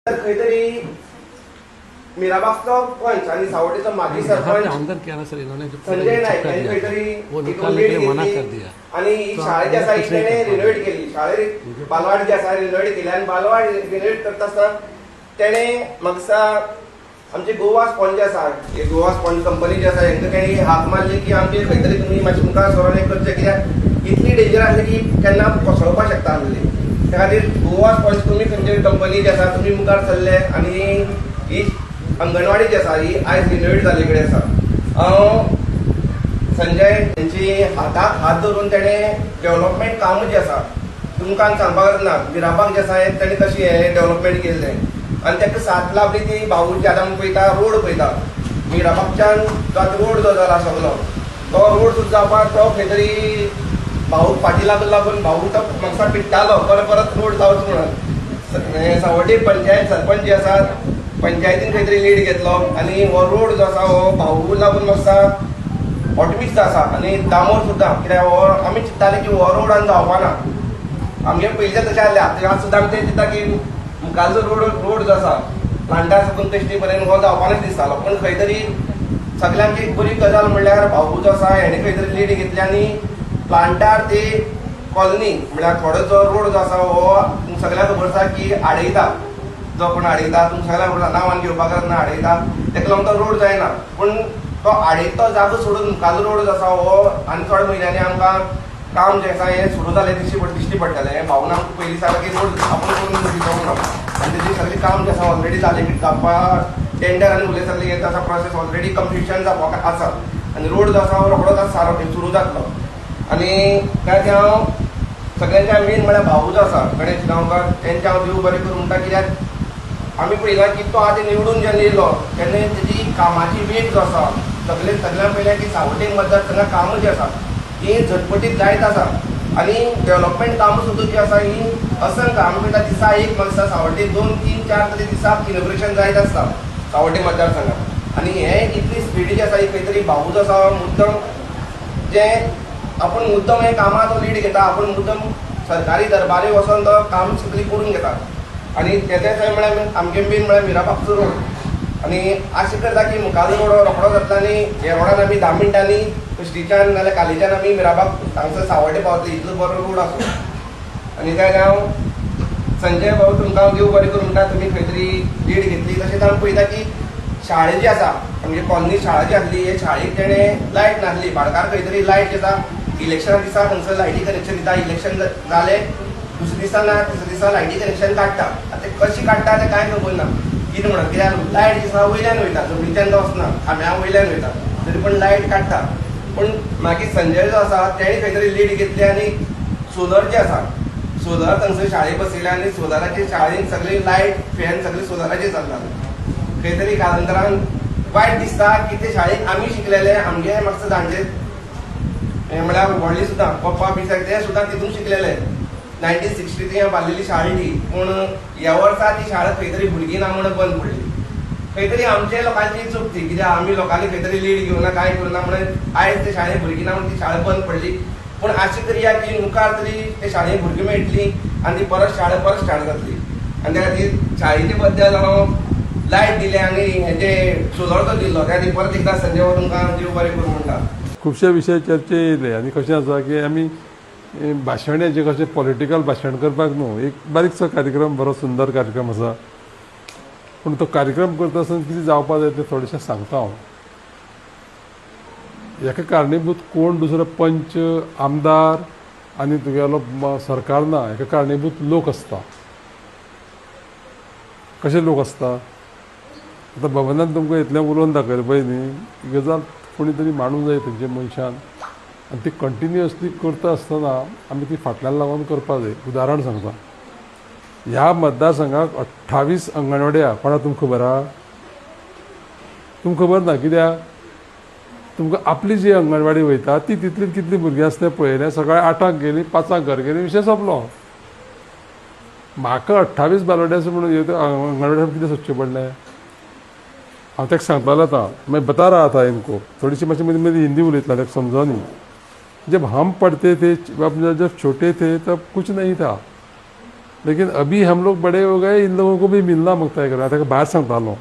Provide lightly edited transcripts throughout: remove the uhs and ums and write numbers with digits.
खंय तरी मिराबागचो पंच आणि सावड्डेचो माजी सरपंच अंदर क्या ना सर इन्होंने जो संजय नाईक यांनी खंय तरी वो एक निकालने के लीड लिए मना घेतली कर दिया। आणि ही शाळा जी आसा ही तेणे रिनोवेट केली. शाळेत बालवाडी जी आसा रिनोवेट केली आणि बालवाडी रिनोवेट करता आसतना तेणे म्हाका आमचे गोवा स्पॉन्ज जे आसा हे गोवा स्पॉन्ज कंपनी जी आसा हांकां तेणी हाक मारली की आमचे खंय तरी तुमी मातशें मुखार सरोन हें करचें, कित्याक इतली डेंजर आसली की केन्ना कोसळपाक शकता आसली. त्या खातीर गोवा स्पॉन्ज तुमी खंयची कंपनी जी आसा तुमी मुखार सरले आनी ही अंगणवाडी जी आसा ही आयज रिनोवेट जाल्ले कडेन आसा. हांव संजय यांची हाताक हात धरून तेणे डेव्हलपमेंट काम जे आसा तुमकां सांगपाक ना मिराबाग जे आसा तेणे कशी हे डेव्हलपमेंट केल्लें आनी ताका साथ लाभली ती भाऊजी आतां आमी पळयता रोड पळयता मिराबागच्यान जो आतां रोड जो जाला सगलो तो रोड सुद्दां जावपाक तो खंय तरी भाऊक फाटी लागून भाऊ तो म्हाका पिट्टालो परत रोड जावचो म्हणून. सावड्डे पंचायत सरपंच जे आसा पंचायतीन खंय तरी लीड घेतलो आनी हो रोड जो आसा हो भाऊ लागून म्हाका ऑटोमिक्स आसा आनी डामोर सुद्दां, कित्याक हो आमी चिंत्ताले की हो रोड आनी जावपाना. आमगे पयलींचे तशें आसलें आतां सुद्दां आमी तें चिंत्ता की मुखारचो रोड जो आसा प्लांटार साकून पेस्टी पर्यंत हो जावपानच दिसतालो. पूण खंय तरी सगळ्यांची एक बरी गजाल म्हणल्यार भाऊ जो आसा हेणे खंय तरी लीड घेतली आनी प्लांटार ते कॉलनी म्हळ्यार थोडो जो रोड जो आसा हो तुमकां सगळ्यांक खबर आसा की आडयता, जो कोण आडयता तुमकां सगळ्यांक खबर आसा नांवान घेवपाक ना आडयता तेका लागून तो रोड जायना. पूण तो आडयतो जागो सोडून मुखारचो रोड जो आसा हो आनी थोड्या म्हयन्यांनी आमकां काम जे आसा हें सुरू जालें दिश्टी पडटलें. भाऊन आमकां पयलीं सांगलें की रोड आपूण करून दिवचो म्हणून आनी तेजी सगळें काम जें आसा ऑलरेडी जालें की जावपाक टेंडर आनी उलय सगळें हें आसा प्रोसेस ऑलरेडी कंप्लिशन जावपाक आसा आनी रोड जो आसा हो रोखडोच आतां सारो सुरू जातलो. आनी त्या खातीर हांव सगळ्यांच्या मेन म्हळ्यार भाऊ जो आसा गणेश गांवकार तेंचे हांव देव बरें करूं म्हणटा, कित्याक आमी पळयलां की तो आतां निवडून जेन्ना येयलो तेन्ना तेजी कामाची वेग जो आसा सगळ्यान पयलें की सावड्डे मतदारसंघात कामां जी आसा ही झटपटीत जायत आसा आनी डेव्हलपमेंट कामां सुद्दां जी आसा ही असंख्य आमी पळयता दिसा एक म्हाका दिसता सावड्डे 2-3-4 तरी दिसाक इनॉग्रेशन जायत आसता सावड्डे मतदारसंघात. आनी हें इतली स्पिडी जी आसा ही खंय तरी भाऊ जो आसा मुद्दम जें आपूण मुद्दम हें कामां तो लीड घेता, आपूण मुद्दम सरकारी दरबारी वचोन तो काम सगळी करून घेता. आनी तेजेच म्हळ्यार आमगे मेन म्हळ्यार मिराबागचो रोड आनी आशा करता की मुखारचो रोड हो रोखडो जातलो आनी ह्या रोडान आमी 10 मिनटांनी कश्टीच्यान नाल्यार कालीच्यान आमी मिराबाग हांगसर सावड्डे पावतले इतलो बरो रोड आसा. आनी त्या खातीर हांव संजय भाऊ तुमकां हांव देव बरें करूं म्हणटा तुमी खंय तरी लीड घेतली. तशेंच आमी पळयता की शाळे जी आसा म्हणजे कॉलनी शाळा जी आसली हे शाळेक तेणे लायट नासली, भाडकार खंय तरी लायट दिता इलेक्शना दिसा थंयसर लायटी कनेक्शन दिता, इलेक्शन जालें दुसरे दिसा ना तिसऱ्या दिसा लायटी कनेक्शन काडटा. आतां कशी काडटा तें कांय खबर ना कितें म्हणून, कित्याक लायट दिसा वयल्यान वयता जमनीच्यान वचना खांब्या वयल्यान वयता तरी पूण लायट काडटा. पूण मागीर संजय जो आसा तेणे खंय तरी लीड घेतली आनी सोलर जे आसा सोलर थंयसर शाळेक बसयले आनी सोलराचे शाळेन सगळी लायट फॅन सगळी सोलराचेर चलता. खंय तरी कालांतरान वायट दिसता की ते शाळेक आमी शिकलेले आमगे मातसो जाणटे म्हळ्यार व्हडली सुद्दां पप्पा बी ते सुद्दां तितून शिकलेले 1963 बांदिल्ली शाळा ती. पूण ह्या वर्सा ती शाळा खंय तरी भुरगीं ना म्हणून बंद पडली. खंय तरी आमचे लोकांची चूक ती, कित्याक आमी लोकांनी खंय तरी लीड घेवना कांय करूना म्हणून आयज ते शाळेंत भुरगीं ना म्हणून ती शाळा बंद पडली. पूण आशा करया की मुखार तरी ते शाळेंत भुरगीं मेळटली आनी ती परत शाळा परत स्टार्ट जातली. आनी त्या खातीर शाळेचे बद्दल हांव लायट दिले आनी हेजे सोलरचो दिल्लो त्या खातीर परत एकदां संजय भाऊ तुमकां देव बरें करूं म्हणटा. खुबशे विशय चर्चे येयले आनी कशें आसा की आमी भाशण हेजें कशें पॉलिटिकल भाशण करपाक न्हू एक बारीकसो कार्यक्रम बरो सुंदर कार्यक्रम आसा. पूण तो कार्यक्रम करता आसतना कितें जावपा जाय तें थोडेशें सांगता हांव. हेका कारणीभूत कोण दुसरो पंच आमदार आनी तुगेलो सरकार ना, हेका कारणीभूत लोक आसता. कशे लोक आसता आतां भवनान तुमकां इतलें उलोवन दाखयलें पळय न्ही ही गजाल कोणी तरी मानूंक जाय तेंचे मनशान आनी ती कंटिन्युअसली करता आसतना आमी ती फाटल्यान लागून करपाक जाय. उदाहरण सांगता ह्या मतदारसंघाक 28 अंगणवाड्या कोणा तुमकां खबर आहा? तुमकां खबर ना, कित्याक तुमकां आपली जी अंगणवाडी वयता ती तितली कितली भुरगीं आसा तें पळयलें. सकाळीं 8 गेली 5 घर गेली विशय सोंपलो. म्हाका 28 बालवाडी आसा म्हणून अंगणवाड्यान कितें सोदचें पडलें? हांव ताका सांगतालो आतां मागीर बता रहा था इनको थोडीशी मातशी मदीं मदीं हिंदी उलयतलो ताका समजोनी. जब हम पढ़ते थे जब छोटे थे तब कुछ नहीं था, लेकिन अभी हम लोग बड़े हो गए, इन लोगों को भी मिलना मग तय करा ताका भायर सांगतालो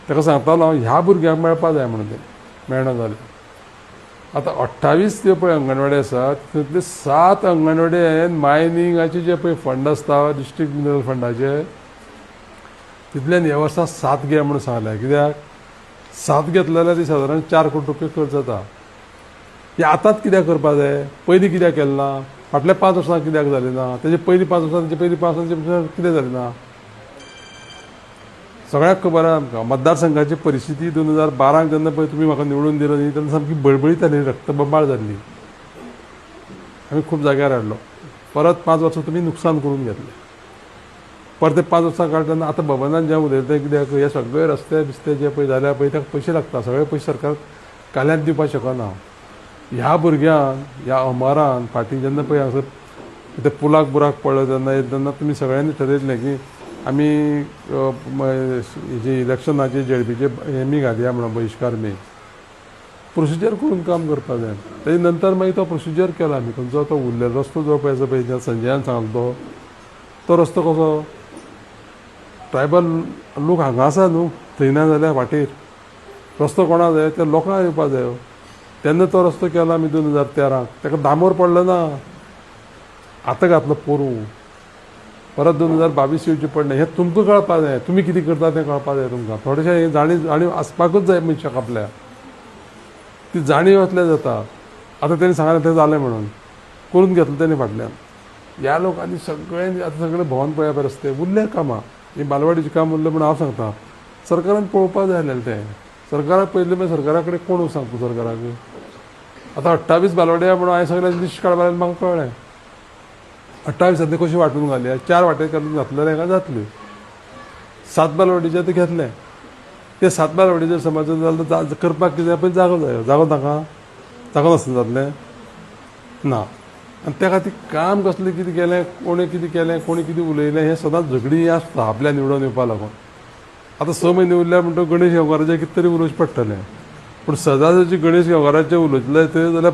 ताका सांगतालो हांव ह्या भुरग्यांक मेळपा जाय म्हणून ते मेळना जालें. आतां 28 ज्यो पळय अंगणवाडी आसात तितूंतले 7 अंगणवाडी मायनिंगाचे जे पळय फंड आसता डिस्ट्रिक्ट मिनरल फंडाचे तितल्यान ह्या वर्सा 7 घे म्हणून सांगल्या. कित्याक 7 घेतले जाल्यार ती सादारण 4 कोटी रुपया खर्च जाता. हे आतांच कित्याक करपा जाय, पयलीं कित्याक केलें ना, फाटल्या 5 वर्सां कित्याक जालें ना, तेजे पयलीं 5 वर्सां तेजे पयलीं 5 वर्सां कितें जालें ना. सगळ्यांक खबर आहा आमकां मतदारसंघाची परिस्थिती 2012 जेन्ना पळय तुमी म्हाका निवडून दिलो न्ही तेन्ना सामकी बळबळीत जाली, रक्तबंबाळ जाल्ली. आमी खूब जाग्यार हाडलो. परत 5 वर्सां तुमी नुकसान करून घेतलें. परत ते 5 वर्सां काडटना आतां भवनान जें उलयता कित्याक हे सगळे रस्ते बिस्ते जे पळय जाल्या पळय ताका पयशे लागता. सगळे पयशे सरकार काल्यान दिवपाक शकना. ह्या भुरग्यांक ह्या अमरान फाटीं जेन्ना पळय हांगासर ते पुलाक बुराक पडलो तेन्ना तुमी सगळ्यांनी ठरयिल्लें की आमी हेजे इलेक्शनाचे जेडपीचे हेमी घालया म्हणून बहिष्कार मे प्रोसिजर करून काम करपा जाय. तेजे नंतर मागीर तो प्रोसिजर केला आमी. खंयचो तो उरलेलो रस्तो जो पळय आसा पळय संजयान सांगलो तो रस्तो कसो ट्रायबल लोक हांगा आसा न्हू, थंय ना जाल्यार वाटेर रस्तो कोणा जाय त्या लोकांक येवपा जाय. तेन्ना तो रस्तो केला आमी 2013. ताका दामोर पडलो ना, आतां घातलो पोरू. परत 2022 येवचें पडलें. हें तुमकां कळपा जाय, तुमी कितें करता तें कळपा जाय तुमकां. थोडेशें हें जाणीव आसपाकूच जाय मनशाक आपल्या. ती जाणीव असल्या जाता. आतां तेणी सांगलें तें जालें म्हणून करून घेतलें तेणी फाटल्यान. ह्या लोकांनी सगळ्यांनी आतां सगळें भोंवन पळया पळय रस्ते उरले कामां. ही बालवाडीचें काम उरलें म्हणून हांव सांगता सरकारान पळोवपा जाय आसलेलें तें. सरकाराक पयलें मागीर सरकारा कडेन कोण सांगता सरकाराक. आतां 28 बालवाडी म्हणून हांवें सगळें लिस्ट काडपा लागलें म्हाका कळ्ळें. 28 कशी वांटून घालया, 4 वाटे करून घातलेले काय जातल्यो. 7 बालवाडीचे ते घेतले. ते 7 बालवाडी जर समज जालें तर करपाक कितें पळय जागो जाय. जागो नाका, जागो नासतना जातलें ना. आनी त्या खातीर काम कसलें कितें केलें, कोणें कितें केलें, कोणी कितें उलयलें हें सदांच झगडी आसता आपल्या निवडून येवपा लागून. आतां 6 म्हयने उरल्या म्हणटकीर गणेश गांवकाराचें कितें तरी उलोवचें पडटलें. पूण सदांच जी गणेश गांवकाराचें उलयतले थंय जाल्यार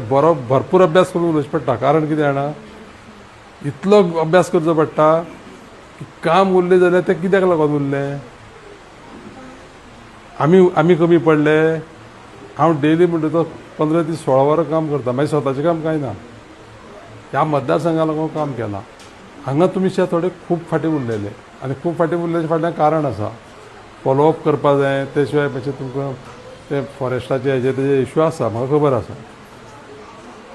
भरपूर अभ्यास करून उलोवचें पडटा. कारण कितें जाणा इतलो अभ्यास करचो पडटा की काम उरलें जाल्यार तें कित्याक लागून उरलें. आमी कमी पडले. हांव डेली म्हणटा तो 15 ते 16 वरां काम करता. मागीर स्वताचें काम कांय ना. ह्या मतदारसंघा लागून काम केलां. हांगा तुमीचे थोडे खूब फाटीं उरलेले आनी खूब फाटीं उरल्याचें फाटल्यान कारण आसा. फॉलोअप करपा जाय. ते शिवाय मातशें तुमकां ते फॉरेस्टाचे हेजे तेजे इश्यू आसा म्हाका खबर आसा.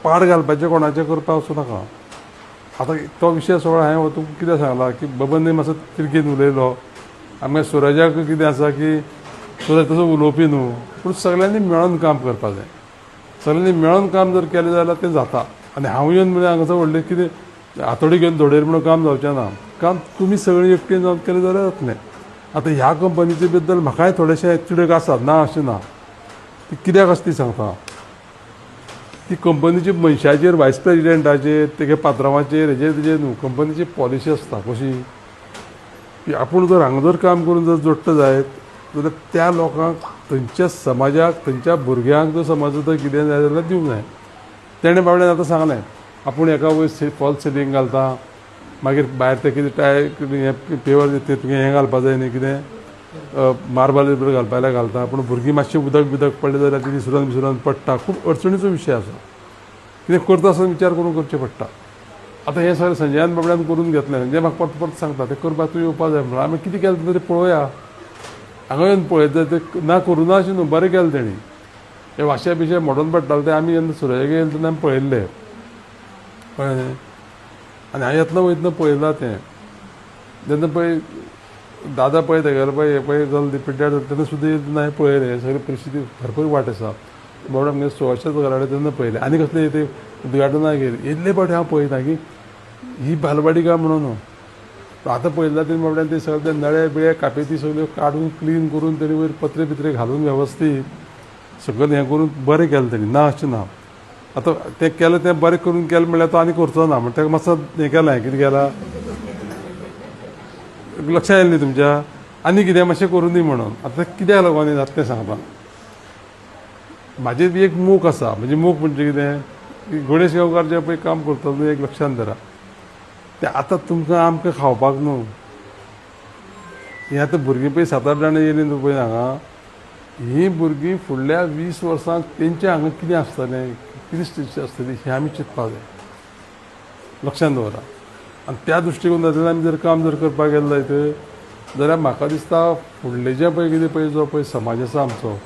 पाड घालपाचें कोणाचें करपाक वचूं नाका. आतां तो विशय सगळो हांवें तुमकां कितें सांगला की बबनने मातसो तिरकेन उलयलो. आमगे सुरजाक कितें आसा की सुरज तसो उलोवपी न्हू. पूण सगळ्यांनी मेळून काम करपा जाय. सगळ्यांनी मेळून काम जर केलें जाल्यार तें जाता. आनी हांव येवन म्हणजे हांगासर व्हडलें कितें हातोडी घेवन धोडेर म्हणून काम जावचें ना. काम तुमी सगळीं एकटेन जावन केलें जाल्यार जातलें. आतां ह्या कंपनीचे बद्दल म्हाकाय थोडेशें तिडक आसा, ना अशें ना. ती कित्याक अशें ती सांगता. ती कंपनीची मनशाचेर वायस प्रेजिडेंटाचेर तेगे पात्रांवाचेर हेजेर तेजेर न्हू. कंपनीची पॉलिसी आसता कशी की आपूण जर हांगा जर काम करून जर जोडटा जायत जाल्यार त्या लोकांक थंयच्या समाजाक थंयच्या भुरग्यांक जर समज जर कितें जाय जाल्यार दिवंक जाय. तेणें बाबड्यान आतां सांगलें आपूण एका वयर फॉल सिलींग घालता. मागीर भायर ते कितें टाय हें पेवर तुवें हें घालपा जाय न्ही कितें मार्बल घालपा जाल्यार घालता. पूण भुरगीं मातशें उदक पडलें जाल्यार ती विसरून पडटा. खूब अडचणीचो विशय आसा. कितें करता आसतना विचार करून करचें पडटा. आतां हें सगळें संजयान बाबड्यान करून घेतलें. संजय म्हाका परत परत सांगता तें करपाक तूं येवपा जाय म्हणून. आमी कितें केलें तरी पळोवया. हांगा येवन पळयत जाय तें ना करुना अशें न्हू. बरें केलें तेणी. हे वाशे बिशे मोडून पडटाले ते आमी जेन्ना सुरजाक येयले तेन्ना आमी पळयल्ले कळ्ळें. आनी हांवें येतना वयतना पळयलां तें. जेन्ना पळय दादा पळय तेगेलो पळय हें पळय जाल पिड्ड्यार जाता तेन्ना सुद्दां तेन्ना हांवें पळयलें. सगळी परिस्थिती भरपूर वाट आसा. बाबडो आमगे 16 घरा कडेन तेन्ना पळयलें. आनी कसलें ते उदघाटनाक येयल्ले फावटी हांव पळयता की ही बालवाडी काय म्हणून. आतां पळयलां तेणी बाबड्यान ते सगळे नळे बिळे कापेती सगळ्यो काडून क्लीन करून तेणी वयर पत्रे बित्रे घालून वेवस्थीत सगळें हें करून बरें केलें तेणी. ना अशें ना. आतां तें केलें तें बरें करून केलें म्हणल्यार तो आनी करचो ना. म्हणटा तेका मातसो हें केलां. कितें केलां लक्षांत येयलें न्ही तुमच्या. आनी कितें मातशें करून दी म्हणून. आतां कित्याक लागून हें जाता तें सांगता. म्हाजें एक मोख आसा. म्हणजे मोख म्हणजे कितें गणेश गांवकार जें पळय काम करता तें एक लक्षांत धरा. ते आतां तुमकां आमकां खावपाक न्हू. हे आतां भुरगीं पळय 7-8 जाणां येयलीं न्हू पळय हांगा, हीं भुरगीं फुडल्या 20 वर्सांक तेंचे हांगा कितें आसतलें, कितें स्थिती आसतली हें आमी चिंतपाक जाय. लक्षांत दवरा. आनी त्या दृश्टीकोनांतल्यान आमी जर काम जर करपाक गेले जायत जाल्यार म्हाका दिसता फुडलें जें पळय कितें पळय जो पळय समाज आसा आमचो,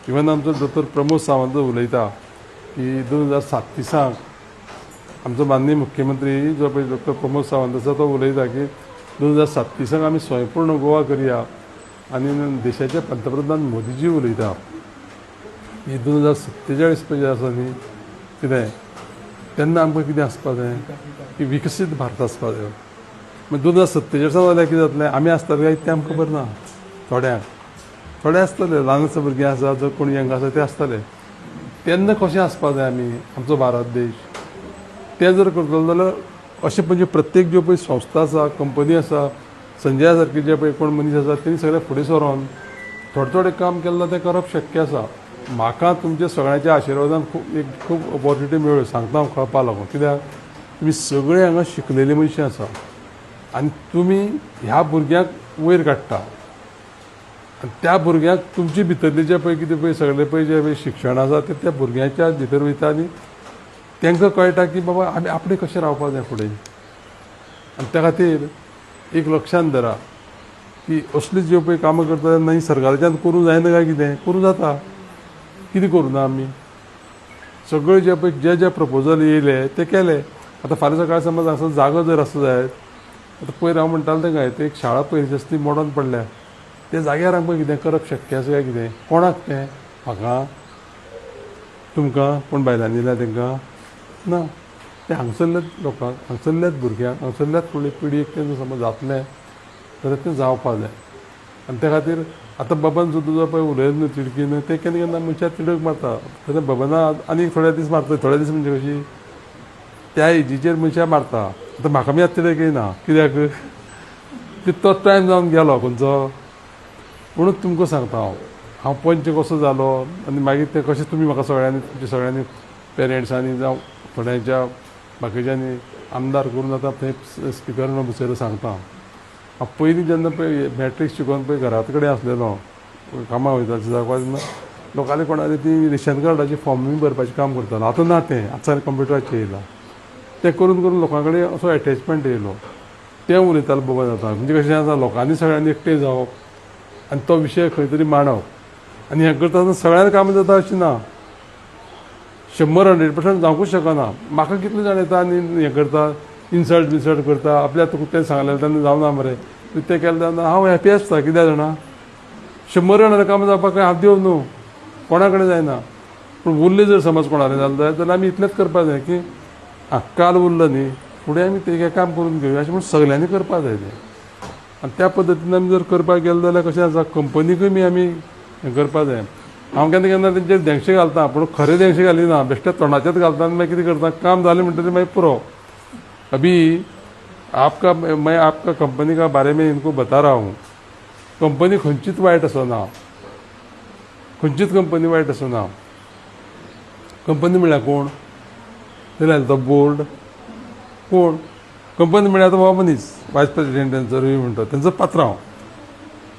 इवन आमचो दोतोर प्रमोद सावंत उलयता की 2007 दिसाक आमचो माननीय मुख्यमंत्री जो पळय डॉक्टर प्रमोद सावंत आसा तो उलयता की 2007 दिसाक आमी स्वयंपूर्ण गोवा करया. आनी देशाचे पंतप्रधान मोदीजी उलयता की 2047 पळय आसा न्ही कितें तेन्ना आमकां कितें आसपा जाय की विकसीत भारत आसपा जाय. मागीर 2047 जाल्यार कितें जातलें, आमी आसतले काय तें आमकां खबर ना. थोडे आसतले ल्हानशे भुरगीं आसा जर कोण यंग आसा ते आसतले. तेन्ना कशें आसपा जाय आमी आमचो भारत देश तें जर करतलो जाल्यार अशें म्हणजे प्रत्येक ज्यो पळय संस्था आसा, कंपनी आसा, संजया सारके जे पळय कोण मनीस आसा तेणी सगळे फुडें सरोन थोडें काम केलें तें करप शक्य आसा. म्हाका तुमच्या सगळ्यांच्या आशिर्वादान खूब ऑपॉर्च्युनिटी मेळ्ळ्यो सांगता हांव कळपा लागून. कित्याक तुमी सगळे हांगा शिकलेली मनशां आसा आनी तुमी ह्या भुरग्यांक वयर काडटा आनी त्या भुरग्यांक तुमचे भितरले जे पळय कितें पळय सगळे पळय जे पळय शिक्षण आसा तें त्या भुरग्यांच्या भितर वयता आनी तांकां कळटा की बाबा आमी आपणें कशें रावपा जाय फुडें. आनी त्या खातीर एक लक्षांत धरा की असली ज्यो पळय कामां करता तेन्ना ही सरकाराच्यान करूं जायना काय कितें करूं जाता. कितें करूं ना आमी सगळे जे पळय जे प्रपोजल येयले ते केले. आतां फाल्यां सकाळीं समज हांगासर जागो जर आसा जायत आतां पयर हांव म्हणटालो तेंकां एक शाळा पयलींची आसा ती मोडोन पडल्या त्या जाग्यार आमकां कितें करप शक्य आसा काय कितें. कोणाक तें म्हाका तुमकां कोण बायलांनी दिल्या तेंकां ना. ते हांगसरल्याच लोकांक हांगसरल्याच भुरग्यांक हांगसरल्याच फुडले पिडीक तें समज जातलें जाल्यार तें जावपा जाय. आनी त्या खातीर आतां बबन सुद्दां जो पळय उलयता न्हू तिडकीन तें केन्ना केन्ना मनशाक तिडक मारता. तेन्ना बबना आनी थोडे दीस मारता. थोडे दीस म्हणजे कशी त्या एजीचेर मनशाक मारता. आतां म्हाका बी आतां तिडक येना कित्याक की तो टायम जावन गेलो खंयचो. म्हणून तुमकां सांगता हांव पंच कसो जालो आनी मागीर तें कशें तुमी म्हाका सगळ्यांनी तुमच्या सगळ्यांनी पेरंट्सांनी जावं थोड्यांच्या बाकीच्यांनी आमदार करून आतां थंय स्पिकरान बसयलो सांगता. हांव पयलीं जेन्ना पळय मॅट्रीक शिकोवन पळय घराच कडेन आसलेलो कामां वयता जावपा तेन्ना लोकांनी कोणाली ती रेशन कार्डाची फॉर्म बी भरपाचें काम करतालो. आतां ना तें आतां कंप्युटराचेर येयलां. तें करून करून लोकां कडेन असो एटॅचमेंट येयलो. तें उलयतालो बाबा जाता म्हणजे कशें आसा लोकांनी सगळ्यांनी एकठांय जावप आनी तो विशय खंय तरी मांडप आनी हें करता आसतना सगळ्यांक काम जाता अशें ना. 100% जावंकूच शकना. म्हाका कितले जाण येता आनी हें करता इन्सल्ट बिन्सल्ट करता आपल्या तें सांगलें तेन्ना जावना मरे तें केलें तेन्ना हांव हॅपी आसता. कित्याक जाणा 100 जाणांना काम जावपाक हांव दिवं न्हू कोणा कडेन जायना. पूण उरलें जर समज कोणालें जालें जाल्यार आमी इतलेंच करपाक जाय की काल उरलं न्ही फुडें आमी तें काम करून घेवया अशें म्हणून सगल्यांनी करपाक जाय तें. आनी त्या पद्दतीन आमी जर करपाक गेले जाल्यार कशें आसा कंपनीकूय बी आमी हें करपाक जाय. हांव केन्ना केन्ना तेंचेर देंगशे घालता पूण खरें देंगशे घालिना बेश्टे तोंडाचेच घालता आनी मागीर कितें करता काम जालें म्हणटकीर मागीर पुरो अभी मैं आपका कंपनी का बारे में इनको बता रहा हूँ. कंपनी खंयचीच वायट आसना. खंयचीच कंपनी वायट आसना. कंपनी म्हळ्यार कोण जाल्यार तो बोर्ड कोण कंपनी म्हळ्यार तो हो मनीस वायस प्रेसिडेंट तेंचो रवी म्हणटा तेंचो पात्रांव.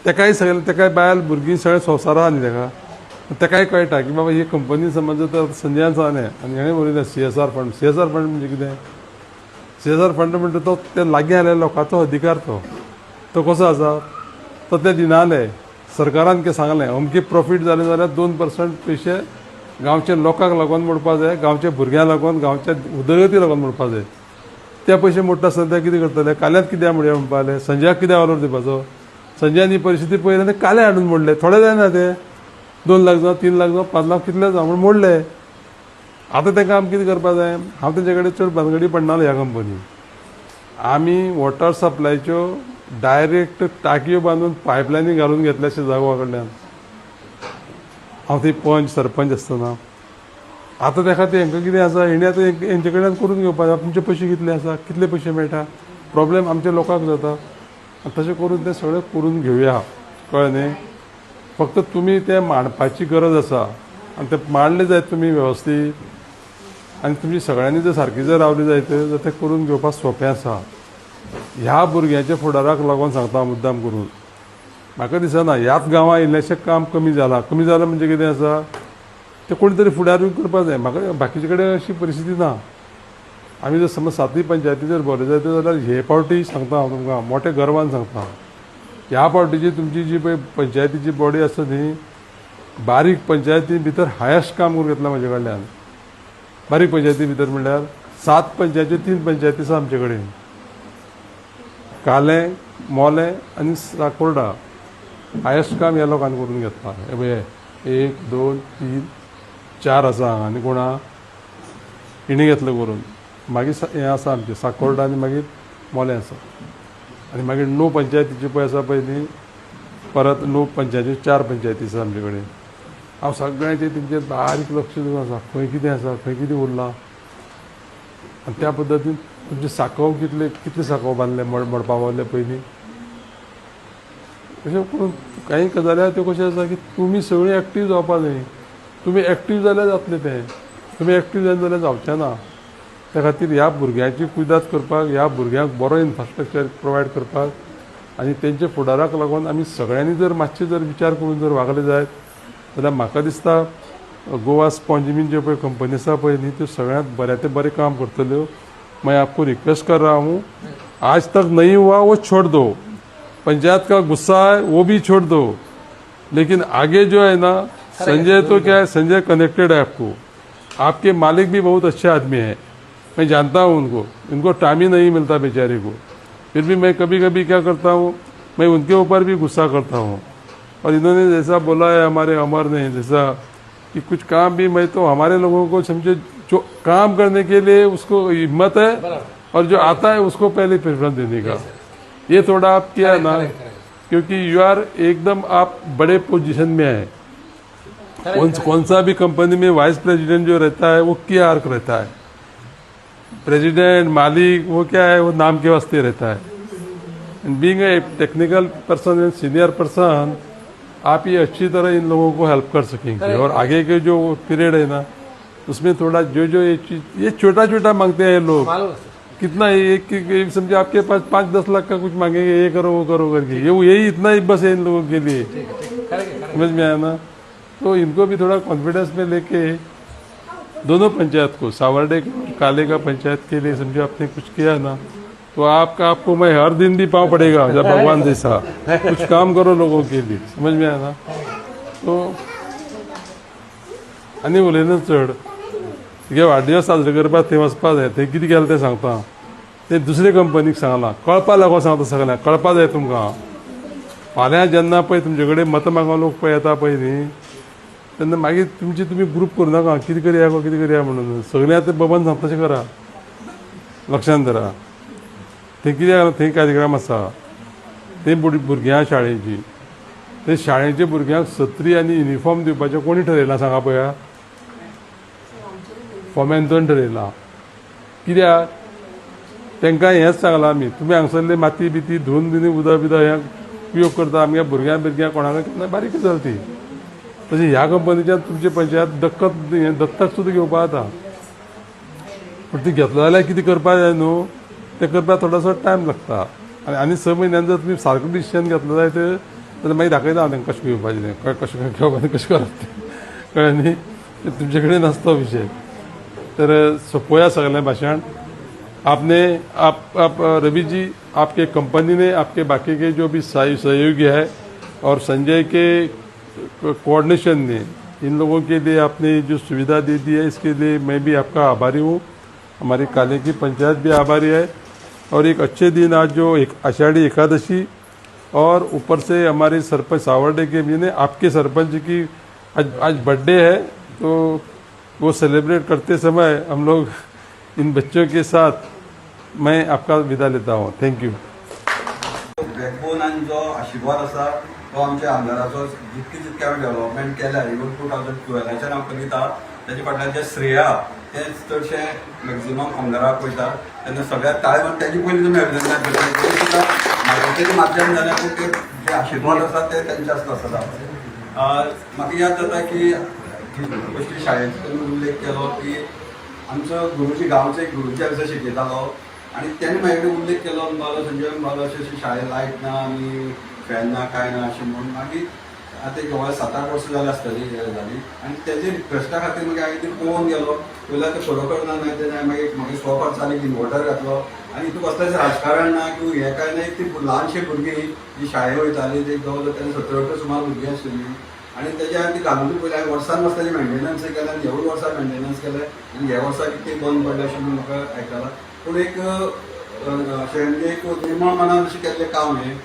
तेकाय सगळें तेकाय बायल भुरगीं सगळें संवसार आहा न्ही तेकाय कळटा की बाबा ही कंपनी समज जर संजयान सांगलें आनी हेणें उलयलें CSR फंड. CSR फंड म्हणजे कितें CSR फंड म्हणटा तो ते लागीं आसलेल्या लोकांचो अधिकार तो कसो आसा तो ते दिनाले सरकारान कितें सांगलें अमकें प्रॉफीट जालें जाल्यार 2% पयशे गांवच्या लोकांक लागून मोडपाक जाय गांवच्या भुरग्यांक लागून गांवच्या उदरगती लागून मोडपाक जाय. ते पयशे मोडटा आसतना ते कितें करतले काल्यात कित्याक म्हणया म्हणपाक संजयाक कित्याक ऑर्डर दिवपाचो. संजयान ही परिस्थिती पळयली आनी काले हाडून मोडले. थोडे जायना ते 2 लाख जावं 3 लाख जावं 5 लाख कितले जावं म्हूण मोडले. आतां तें काम कितें करपाक जाय हांव तेंचे कडेन चड भानगडी पडनालो ह्या कंपनी. आमी वॉटर सप्लायच्यो डायरेक्ट टाकयो बांदून पायपलायनी घालून घेतल्याशें जागोवा कडल्यान. हांव थंय पंच सरपंच आसतना आतां त्या खातीर हांकां कितें आसा हेणी आतां हेंचे कडल्यान करून घेवपाक जाय. तुमचे पयशे कितले आसा कितले पयशे मेळटा प्रॉब्लेम आमच्या लोकांक जाता. तशें करून तें सगळें करून घेवया कळ्ळें न्ही. फक्त तुमी तें मांडपाची गरज आसा आनी तें मांडलें जायत तुमी वेवस्थीत आनी तुमी सगळ्यांनी जर सारकी जर रावली जायत जाल्यार तें करून घेवपाक सोंपें आसा. ह्या भुरग्याच्या फुडाराक लागून सांगता मुद्दाम करून म्हाका दिसना ह्याच गांवां इल्लेशें काम कमी जालां म्हणजे कितें आसा ते कोणी तरी फुडार येवन करपाक जाय म्हाका बाकीचे कडेन अशी परिस्थिती ना आमी जर समज 7 पंचायती जर भरले जायत जाल्यार हे पावटी सांगता हांव तुमकां मोठ्या गर्वान सांगता ह्या पावटीची तुमची जी पळय पंचायतीची बॉडी आसा न्ही बारीक पंचायती भितर हायस्ट काम करून घेतला म्हाजे कडल्यान बारीक पंचायती भितर म्हणल्यार 7 पंचायती 3 पंचायती आसा आमचे कडेन कालें मोलें आनी साकोर्डा हायस्ट काम ह्या लोकांनी करून घेतला हे पळय 1 2 3 4 आसा आनी कोणा हिणी घेतलं करून मागीर हें आसा आमचें साकोर्डा आनी मागीर मोलें आसा आनी मागीर 9 पंचायतीचे पळय आसा पळय न्ही परत 9 पंचायती 4 पंचायती आसा आमचे कडेन हांव सगळ्यांचेर तेंचेर बारीक लक्ष दिवन आसा खंय कितें आसा खंय कितें उरलां आनी त्या पद्दतीन तुमचे सांकव कितले सांकव बांदले मडपा पावले पयलीं अशें करून कांय गजाली त्यो कशें आसा की तुमी सगळीं एक्टीव जावपा जाय तुमी एक्टीव जाल्यार जातलें तें तुमी एक्टीव जायना जाल्यार जावचें ना त्या खातीर ह्या भुरग्यांची कुयदाद करपाक ह्या भुरग्यांक बरो इन्फ्रास्ट्रक्चर प्रोवायड करपाक आनी तेंचे फुडाराक लागून आमी सगळ्यांनी जर मातशें जर विचार करून जर वागले जायत जाल्यार म्हाका दिसता गोवा स्पॉन्ज बीन ज्यो पळय कंपनी आसा पळय न्ही त्यो सगळ्यांत बऱ्या ते बरें काम करतल्यो मैं आपको रिक्वेस्ट कर रहा हूँ आज तक नहीं हुआ वो छोड़ दो पंचायत का गुस्सा है वो भी छोड़ दो लेकिन आगे जो है ना संजय तो क्या है संजय कनेक्टेड है आपके मालिक भी बहुत अच्छे आदमी हैं मैं जानता हूँ उनको टाइम ही नहीं मिलता बेचारे को फिर भी मैं कभी कभी क्या करता हूँ मैं उनके ऊपर भी गुस्सा करता हूँ और इन्होंने जैसा बोला है हमारे अमर ने जैसा कि कुछ काम भी मैं तो हमारे लोगों को समझे जो काम करने के लिए उसको हिम्मत है और जो आता है उसको पहले प्रेफरेंस देने का ये थोड़ा आप किया है ना क्योंकि यू आर एकदम आप बड़े पोजीशन में है कौन सा भी कंपनी में वाइस प्रेसिडेंट जो रहता है वो क्या अर्क रहता है प्रेसिडेंट मालिक वो क्या है वो नाम के वास्ते रहता है end being a technical person end senior person आप ये अच्छी तरह इन लोगों को हेल्प कर सकेंगे और आगे के जो पीरियड है ना उसमें थोड़ा जो ये चीज ये छोटा छोटा मांगते हैं लोग कितना एक समझे आपके पास 5-10 लाख का कुछ मांगेंगे ये करो वो करो करके ये यही इतना ही बस है इन लोगों के लिए समझ में आया ना तो इनको भी थोड़ा कॉन्फिडेंस में लेके दोनों पंचायत को सावर्डे काले का पंचायत के लिए समझे आपने कुछ किया ना तो आपको मैं हर दिन भी पाँव पड़ेगा जब भगवान जैसा कुछ काम करो लोगों के लिए समझ में आया ना तो आनी उलयना चड तुगे वाडदिवस साजरे करपाक थंय वचपा जाय थंय कितें केलें तें सांगता तें दुसरे कंपनीक सांगलां कळपा लागून सांगता सगळ्यांक कळपा जाय तुमकां फाल्यां जेन्ना पळय तुमचे कडेन मतां मागूंक लोक पळय येता पळय न्ही तेन्ना मागीर तुमी ग्रूप करूं नाका कितें करया गो कितें करया म्हणून सगळें आतां बाबान सांगता तशें करा लक्षांत धरा थंय कितें थंय कार्यक्रम आसा थंय भुरग्यां शाळेची ते शाळेच्या भुरग्यांक सत्री आनी युनिफॉर्म दिवपाचें कोणी ठरयलां सांगा पळया फॉर्मॅन ठरयलां कित्याक तांकां हेंच सांगलां आमी तुमी हांगसरले माती बिती धुवन बिनी उदक बिदक हें उपयोग करता आमगे भुरग्यां कोणाक केन्ना बारीक गजाल ती तशें ह्या कंपनीच्यान तुमचे पंचायत दत्तक सुद्दां घेवपा जाता पूण ती घेतलो जाल्यार कितें करपा जाय न्हू तें करपाक थोडोसो टायम लागता आनी 6 म्हयन्यान जर तुमी सारको डिसिजन घेतलो जाय तर जाल्यार मागीर दाखयता हांव तांकां कशें घेवपाचें तें कशें घेवपाचें कशें करप तें कळ्ळें न्ही तुमचे कडेन नासता विशय तर सोपोया सगळें भाशण आपने आप रवि जी आपके कंपनी ने आपके बाकी के जो भी सहयोगी है और संजय के कोऑर्डिनेशन ने इन लोगों के लिए आपने जो सुविधा दे दी है इसके लिए मैं भी आपका आभारी हूँ हमारी काले की पंचायत भी आभारी है और एक अच्छे दिन आज जो एक आषाढ़ी एकादशी और ऊपर से हमारे सरपंच सावर्डे के भी ने आपके सरपंच की आज बर्थडे है तो वो सेलिब्रेट करते समय हम लोग इन बच्चों के साथ मैं आपका विदा लेता हूँ थैंक यू बॅकबोन आनी जो आशिर्वाद आसा तो आमच्या आमदाराचो जितके हांवें डेव्हलपमेंट केल्या इवन 2012च्यान हांव करिता ताचे फाटल्यान जें श्रेय तें चडशें मॅक्झिमम आमदाराक वयता तेन्ना सगळ्यात ताळें ताचे पयलीं तुमी अभिनंदन करता सुद्दां म्हाजें माध्यम जालें पूण ते जे आशिर्वाद आसा ते तेंचे आसता म्हाका याद जाता की गोष्टी शाळेंत उल्लेख केलो की आमचो गुरुजी गांवचो एक गुरुजी आमचो शिकयतालो आणि त्याने माझ्याकडे उल्लेख केलो बाबा संजय बाबा अशी शाळेत लायट ना आणि फॅन ना काय ना अशें म्हणून मागीर आतां एक 7-8 वर्सां जाली आसतली जाली आनी तेजे रिक्वेस्टा खातीर मागीर हांवें ती पळोवन गेलो पयल्यार ते खरोखर ना तेन्ना मागीर म्हाका स्वॉपार चालीक इनवर्टर घातलो आनी हितून कसलेंच राजकारण ना किंवा हें काय ना एक ती ल्हानशी भुरगीं जी शाळेक वयताली ते जवळ जवळ तेन्ना 17-18 सुमार भुरगीं आशिल्लीं आनी तेज्या ती घालून पयलीं हांवें वर्सान वर्स तेजें मेंटेनन्स केलें आनी ह्या वर्सा मेंटेनन्स केलें आनी ह्या वर्सा कितें बंद पडलें अशें म्हणून म्हाका आयकलां पूण एक अशें म्हणजे एक निर्मळ मनान अशें केल्लें काम हें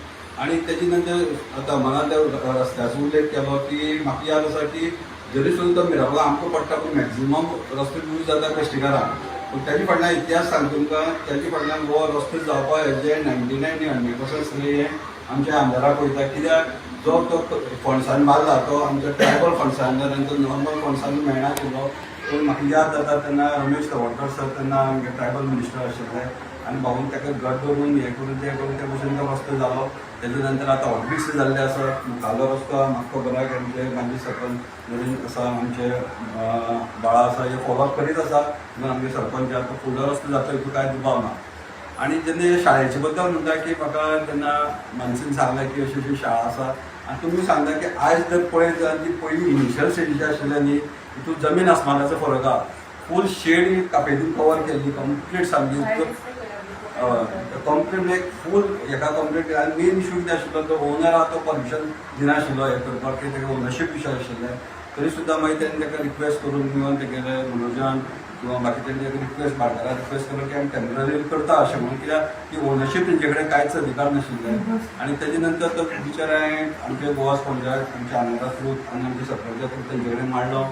आणि त्याची नंतर आता मला त्या रस्त्याचो उल्लेख केलो की म्हाका याद आसा की जरी सुद्दां तो मिराकला आमकां पडटा पूण मॅक्झिमम रस्ते यूज जाता पेस्टिकाराक पूण ताचे फाटल्यान इतिहास सांगता तुमकां ताचे फाटल्यान हो रस्ते जावपा हेजे 99 आनी 100% श्रेय हें आमच्या आमदाराक वयता कित्याक जो तो फंड्सान बांदला तो आमच्या ट्रायबल फंड्सान तांचो नॉर्मल फंड्सान मेळनाशिल्लो पूण म्हाका याद जाता तेन्ना रमेश तवडकर सर तेन्ना आमगे ट्रायबल मिनिस्टर आशिल्ले आनी भाऊन ताका घट धरून हें करून ते भशेन तो रस्तो जालो तेजे नंतर आतां हॉटमिक्स जाल्ले आसा मुखालो रस्तो म्हाका खबर आहा की आमचे गांधी सरपंच नवीन आसा आमचे बाळा आसा हे फॉलोअप करीत आसा म्हणून आमगे सरपंच आतां फुडलो रस्तो जाता हितून कांय दुबाव ना आनी जेन्ना शाळेचे बद्दल म्हणटा की म्हाका तेन्ना मानसीन सांगलें की अशी अशी शाळा आसा आनी तुमी सांगता की आयज जर पळयत जाल्यार जी पयलीं इनिशियल स्टेजीचेर आशिल्ले न्ही हितून जमीन आसमानाचो फरक आहा फूल शेड कापेरीन कवर केल्ली कंप्लीट सामकी कंप्लीट एक फूल हेका कंप्लीट आनी मेन इशू कितें आशिल्लो तो ओनर आहा तो परमिशन दिनाशिल्लो हें करपाक की तेका ओनरशीप विशय आशिल्ले तरी सुद्दां मागीर तेणें ताका रिक्वेस्ट करून घेवन तेगेले मनोजान किंवा बाकीच्यांनी ताका रिक्वेस्ट बाळकाराक रिक्वेस्ट करून की आमी टेम्पररी करता अशें म्हणून कित्याक ती ओनरशीप तेंचे कडेन कांयच अधिकार नाशिल्ले आनी तेजे नंतर तो बिचार हांवें आमचे गोवा पंचायत आमच्या आमदारा थ्रू आनी आमच्या सरपंचा थ्रू तेंचे कडेन मांडलो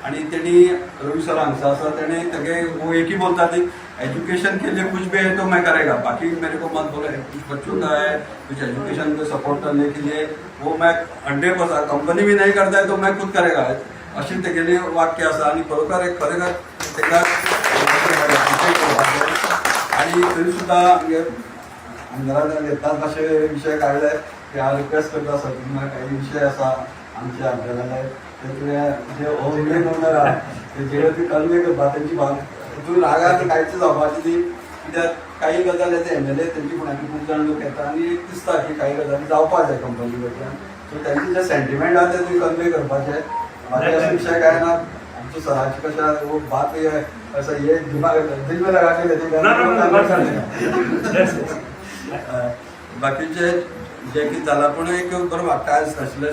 आणि त्यांनी रवि सर हांगसा आसा तेणें तेगे वो एक ही बोलता थी एजुकेशन के लिए कुछ भी है तो मैं करेगा बाकी मेरे को मत बोले कुछ बच्चों का है कुछ एजुकेशन को सपोर्ट करने के लिए वो मैं 100% कंपनी भी नहीं करता है तो मैं खुद करेगा अशी तेगेली वाक्य आसा आनी खरोखर एक खरेखर तेका आनी तरी सुद्दां आमदारान येतात अशे विशय काडले की हांव रिक्वेस्ट करता सर तुमकां काही विशय आसा आमच्या आमदारान जे मेन ओनर आहा तेजेर ती कन्वे करपा तेंची तितून रागार कांयच जावपाची ती कित्याक काही गजाली ते एमएलए तेंची फुड्यान खूब जाण लोक येता आनी दिसता की काही गजाली जावपा जाय कंपनी कडच्यान सो तेंचे जे सेंटिमेंट आहा ते तुमी कन्वे करपाचे म्हाजे अशे विशय काय ना आमच्या सराची कशें वो बात असं ये दिमाग दिल में लगा के लेते बाकीचे जे कितें जालां पूण एक बरो वागता आशिल्ले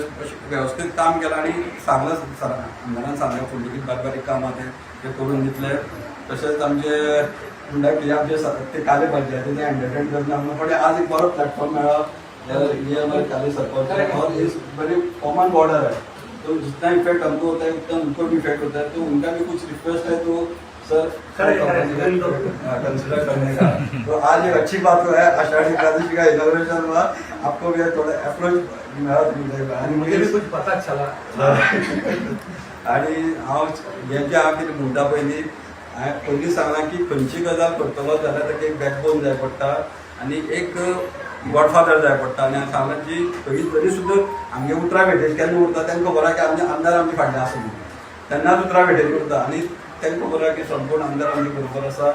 वेवस्थीत काम केलां आनी सांगलां आमदारान सांगलें फुडलीं कितें बारीक काम आहा ते करून दितले तशेंच आमचे म्हणटा की आमचे ते काले पंचायतीने एंटरटेन करता आमकां फुडें आज एक बरो प्लॅटफॉर्म मेळ्ळो ये हमारे काले सरपंच और इस बड़ी कॉमन बॉर्डर है तो जितना इफेक्ट हमको होता है उतना उनको भी इफेक्ट होता है तो उनका भी कुछ रिक्वेस्ट है तो सर कंसिडर करने का तो आज एक अच्छी बात तो है आषाढ़ी एकादशी का इनॉग्रेशन हुआ आपको भी थोड़ा अप्रोच मिळाला आणि मुझे भी कुछ पता चला आणि हांव हे जे हांव कितें म्हणटा पयलीं हांवें पयलीं सांगलां की खंयची गजाल करतलो जाल्यार ताका एक बॅकबोन जाय पडटा आनी एक गॉडफादर जाय पडटा आनी हांवें सांगलां की खंयी तरी सुद्दां आमगे उतरां भेटेर केन्ना उरता तांकां खबर आहा की आमचे आमदार आमचे फाटल्यान आसा म्हणून तेन्नाच उतरां भेटेर उरता आनी तांकां खबर आहा की संपूर्ण आमदार आमचे बरोबर आसा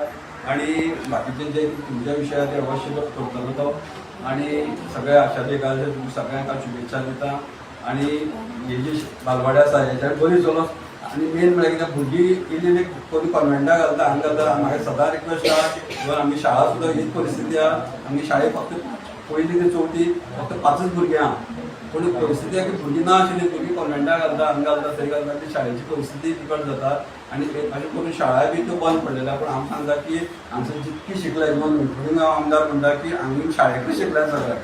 आनी बाकीचे जे तुमच्या विशयार ते अवश्य करतलो तो आनी सगळ्या आशाचे काळजे तुमकां सगळ्यांक हांव शुभेच्छा दिता आनी हे जी बालवाडी आसा हेच्यार बरी चलो आनी मेन म्हळ्यार कितें भुरगीं इल्ली कोणी कॉन्वेंटाक घालता हांगा घालता म्हाका सदां रिक्वेस्ट आहा किंवा आमची शाळा सुद्दां हीच परिस्थिती आहा आमची शाळेक फक्त पयली ते चवथी फक्त 5च भुरगीं आहा पूण परिस्थिती आहा की भुरगीं ना आशिल्लीं भुरगीं कॉन्वेंटाक घालता हांगा घालता थंय घालता ती शाळेची परिस्थिती बिकट जाता आनी अशें करून शाळा बी त्यो बंद पडलेल्या पूण हांव सांगता की हांगसर जितकी शिकले म्हणून हांव आमदार म्हणटा की आमी शाळेकूच शिकल्यात सगळे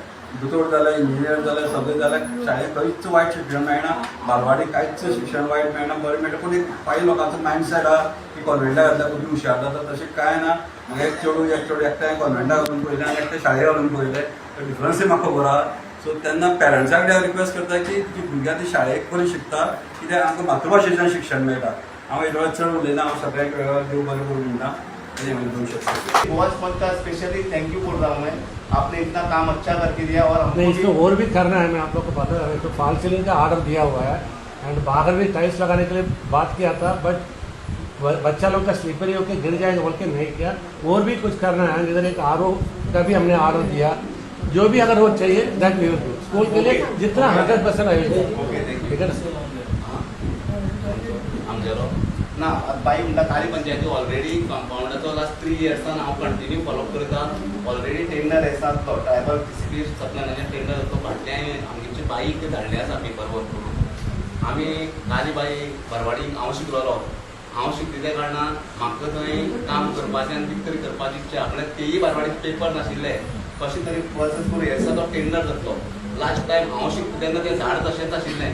दोतोर जाले इंजिनियर जाले सगळे जाले शाळेक खंयच वायट शिक्षण मेळना बालवाडीक कांयच शिक्षण वायट मेळना बरें मेळटा पूण एक काही लोकांचो मायंडसेट आहा की कॉन्वेंटाक घातल्या भुरगीं हुशार जाता तशें कांय ना म्हाका एक चेडूं एकट्याक कॉन्वेंटाक घालून पयलें आनी एकट्या शाळेक घालून पयलें तो डिफरन्सूय म्हाका खबर आहा सो तेन्ना पेरंट्सां कडेन हांव रिक्वेस्ट करता की जी भुरग्यां ती शाळेक बरी शिकता कित्याक आमकां मातृभाशेच्यान शिक्षण मेळटा हांव हें चड उलयना हांव सगळ्यांक देव बरें करून म्हणटा गोवा स्पंज का स्पेशली थैंक यू बोल रहा हूँ मैं आपने इतना काम अच्छा करके दिया और हमको नहीं इसमें और भी करना है मैं आप लोग को बता रहा हूँ तो फॉल सीलिंग का ऑर्डर दिया हुआ है एंड बाहर भी टाइल्स लगाने के लिए बात किया था बट बच्चा लोग का स्लीपरी होकर गिर जाएगा बोल के नहीं किया। और भी कुछ करना है, इधर एक आरओ का भी हमने आरओ दिया, जो भी अगर वो चाहिए that we will do. School के लिए जितना 100% आयोजन ठीक है आमगेलो ना बाई म्हणटा काली पंचायती ऑलरेडी कंपाउंडाचो लास्ट 3 इयर्सान हांव कंटिन्यू फॉलो करता। ऑलरेडी टेंडर आसा तो ट्रायबल सीसीपी सप्लायनाचे टेंडर तो फाटल्या आमची बाईक धाडले आसा पेपर वर्क करून। आमी काली बाई बरवाडीक हांव शिकलोलो, हांव शिकले त्या कारणान म्हाका थंय काम करपाचें आनी कितें तरी करपाची इच्छा, म्हळ्यार तेही बरवाडीक पेपर नाशिल्ले, कशें तरी प्रोसेस करून हेसा तो टेंडर जातलो। लास्ट टायम हांव शिकता तेन्ना तें झाड तशेंच आशिल्लें,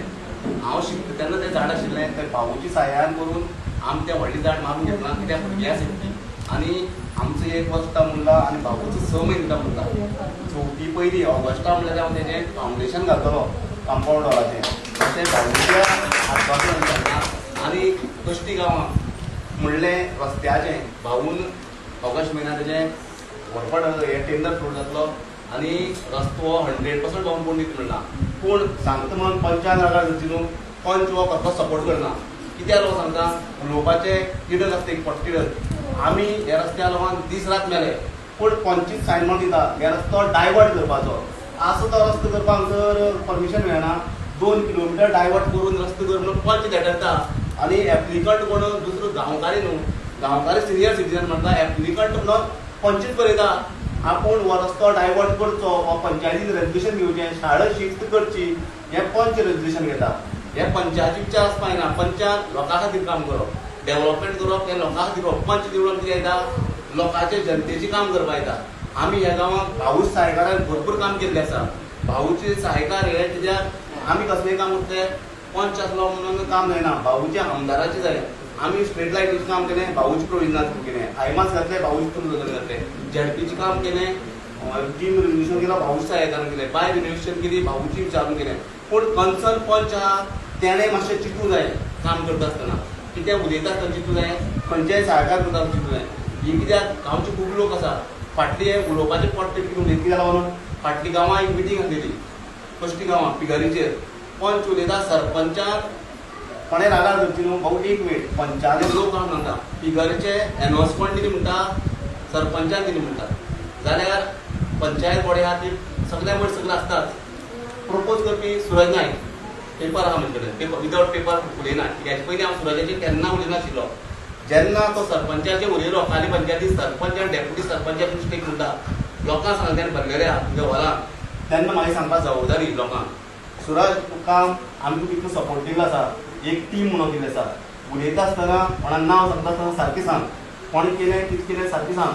हांव शिकता तेन्ना तें झाड आशिल्लें, थंय भाऊची सहाय्यान करून आमी तें व्हडलें झाड मारून घेतलां कित्याक भुरग्यां सेफ्टी। आनी आमचो 1 वर्सा म्हणला आनी भाऊचो 6 म्हयने म्हणटा। चवथी पयली ऑगस्टा म्हणल्यार हांव तेजें फावंडेशन घालतलो कंपाउंड वॉलाचें, अशें भाऊच्या आस्वासन करता। आनी कश्टी गांवांत म्हणलें रस्त्याचें भाऊन ऑगस्ट म्हयन्यात तेजें व्हरपट हें टेंडर फ्लोट जातलो आनी रस्तो 100% कंपाउंड दिता म्हणला। पूण सांगता म्हणून पंचान रागार जावची न्हू, पंच हो कसलो सपोर्ट करना। कित्याक लोक सांगता उलोवपाचें किडल आसता एक पट्टिडल, आमी ह्या रस्त्या लोकांक दीस रात मेले पूण पंचीच सायनमेंट दिता ह्या रस्तो डायवर्ट करपाचो। असो तो रस्तो करपाक जर परमिशन मेळना, 2 किलोमिटर डायवर्ट करून रस्तो कर म्हणून पंच धाडटा। आनी एप्लिकंट कोण दुसरो गांवकारी न्हू, गांवकारी सिनियर सिटीजन म्हणटा, एप्लिकंट म्हणून पंचीच बरयता आपूण हो रस्तो डायवर्ट करचो, हो पंचायतीन रेजल्युशन घेवचें, शाळा शिफ्ट करची, हें पंच रेजल्युशन घेता। हें पंचायती विचार आसपाक जायना, पंचान लोकां खातीर काम करप, डेव्हलपमेंट करप, हें लोकां खातीर करप। पंच निवडून कितें येता, लोकांचे जनतेचें काम करपाक येता। आमी ह्या गांवांत भाऊच सहायकारान भरपूर काम केल्लें आसा। भाऊचे सहायकार हे कित्याक आमी कसलें काम उरतलें, पंच आसलो म्हणून काम जायना, भाऊच्या आमदाराचें जाय। आमी स्ट्रीट लायटीचें काम केलें, भाऊचे प्रोविजनान केलें, हायमास घातलें, भाऊचे प्रोविजन घातलें, झेडपीचें काम केलें, टीम रिन्युएशन केलं, भाऊच्या सहायकारान केलें, बाय रिन्युएशन केली, भाऊची विचारून केलें। पूण कन्सर्न पंच आहा तेणें मातशें चिंतूं जाय काम करता आसतना, कित्याक उलयता आसतना चिंतूं जाय, खंयच्याय सहायकार करता आसतना चिंतूं जाय। ही कित्याक गांवचे खूब लोक आसा, फाटली उलोवपाचें पडटा कितें उलयता कित्याक लागून फाटली गांवां एक मिटींग आसलेली कश्टी गांवां पिगारीचेर, पंच उलयता सरपंचान कोणें रागार धरची न्हू, भाऊ एक मिनीट, पंचायत लोक काम म्हणटा पिगारीचे एनोर्समेंट दिली म्हणटा, सरपंचान दिली म्हणटा, जाल्यार पंचायत बॉडी आहा ती सगळ्या मदीं सगळें आसतात। प्रपोज करपी सुरज नायक पेपर आहा म्हणटले, पेपर विदावट पेपर उलयना, कित्याक पयलीं हांव सुरजाचेर केन्ना उलयनाशिल्लो। जेन्ना तो सरपंचाचेर उलयलो, काली पंचायती सरपंच आनी डेप्युटी सरपंचाक मिस्टेक म्हणटा, लोकांक सांगता तेणें भरलेलें आहा तुमच्या हॉलांत, तेन्ना म्हाका सांगपाक जबाबदारी लोकांक, सुरज तुका आमी तुका इतलो सपोर्ट दिल्लो आसा, एक टीम म्हणून दिल्ली आसा, उलयता आसतना कोणाक नांव सांगता आसतना सारकें सांग, कोणें केलें कितें केलें सारकें सांग।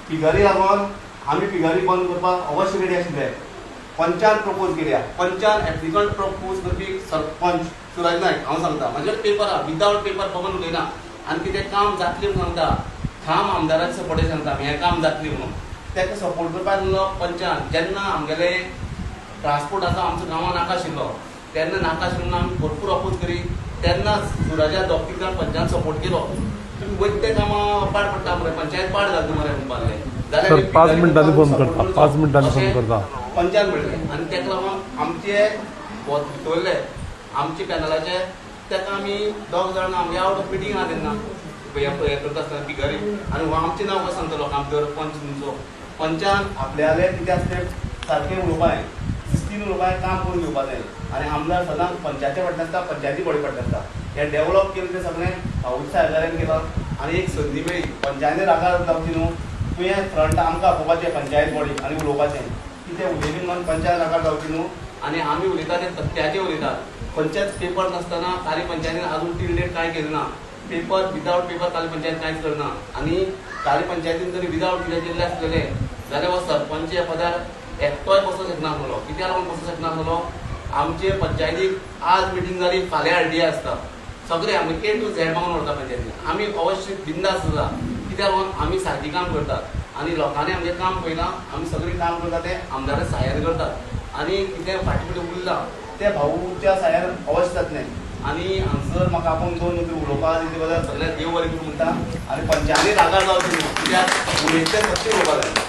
पिगारी लागून आमी पिगारी बंद करपाक अवश्य रेडी आशिल्ले, पंचान प्रपोज केल्या, पंचान एप्लिकंट प्रपोज करपी सरपंच सुरज नायक, हांव सांगता म्हाजे पेपर आहा, विदावट पेपर बघून उलयना, आनी कितें काम जातलें म्हणून सांगता, ठाम आमदाराचे सपोर्टे सांगता हें काम जातलें म्हणून, ताका सपोर्ट करपाक लागलो पंचान। जेन्ना आमगेले ट्रान्सपोर्ट आसा आमच्या गांवांत नाका आशिल्लो, तेन्ना नाका आशिल्लो आमी भरपूर अपोज करी, तेन्ना सुरजा दोग-तीग पंचान सपोर्ट केलो। तुमी वयता त्या कामां पाड पडटा मरे, पंचायत पाड जाता मरे म्हणपाक लागलें, जाल्यार 5 मिनटांनी फोन करता, 5 मिनटांनी फोन करता पंचान म्हणलें। आनी ताका लागून आमचे भितरले आमचे पॅनलाचे ताका आमी दोग जाण आमगे आवट ऑफ मिटींग आहा तेन्ना हे करता आसतना पिगारी, आनी हो आमचें नांव कसो सांगतलो आमचो पंच तुमचो। पंचान आपल्याले कितें आसा तें सारकें उलोवपाक जाय, शिस्तीन उलोवपाक जाय, काम करून घेवपाक जाय। आनी आमदार सदांच पंचायती फाटल्यान आसता, पंचायती बॉडी फाटल्यान आसता, हें डेव्हलप केलें तें सगळें भाऊच्या सहकार्यान केलां। आनी एक संदी मेळ्ळी, पंचायती रागार जावची न्हू, तुवें फ्रंट आमकां आपोवपाचें पंचायत बॉडी आनी उलोवपाचें, कितें उलयली म्हणून पंचायत रागार जावची न्हू। आनी आमी उलयता तें सत्याचें उलयतात, खंयचेच पेपर नासतना काली पंचायतीन आजून टील डेट कांय केलें ना, पेपर विदावट पेपर काली पंचायत कांयच करना। आनी काली पंचायतीन जरी विदावट कितें केल्लें आसलेलें जाल्यार हो सरपंच ह्या पदार एकटोय बसोंक शकना आसलो। कित्याक लागून बसोंक शकना आसलो, आमचे पंचायतीक आज मिटींग जाली, फाल्यां आरटीआय आसता, सगळे आमी A to Z मागून व्हरता पंचायतीन, आमी अवश्य बिंदास आसा, कित्याक लागून आमी सारकी काम करतात आनी लोकांनी आमचें काम पळयलां, आमी सगळीं काम करता तें आमदारा सहाय्यान करतात। आनी कितें फाटीं फुडें उरलां तें भाऊच्या सहाय्यान अवश्य जातलें। आनी हांगसर म्हाका आपूण 2 मिनटां उलोवपाक दिले बद्दल सगळ्याक देव बरें करूं म्हणटा। आनी पंचायती रागार जावची न्हू, कित्याक उलयता तें सत्य उलोवपाक जाय।